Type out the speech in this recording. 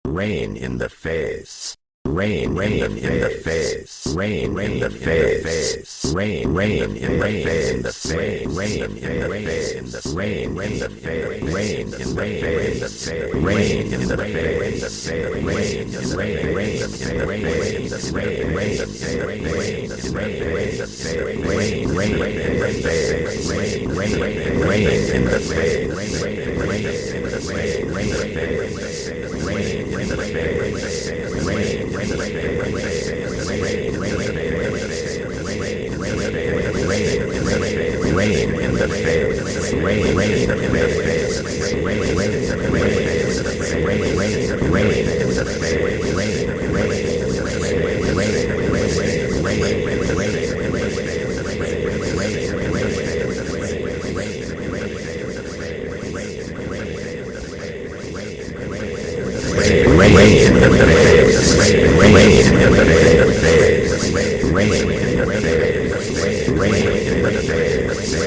Rain in the face. Rain in the face. Rain in the face. Rain in the face. Rain in the face. Rain in the face. Rain in the face. Rain in the face. Rain in the face. Rain in the face. Rain in the face. Rain in the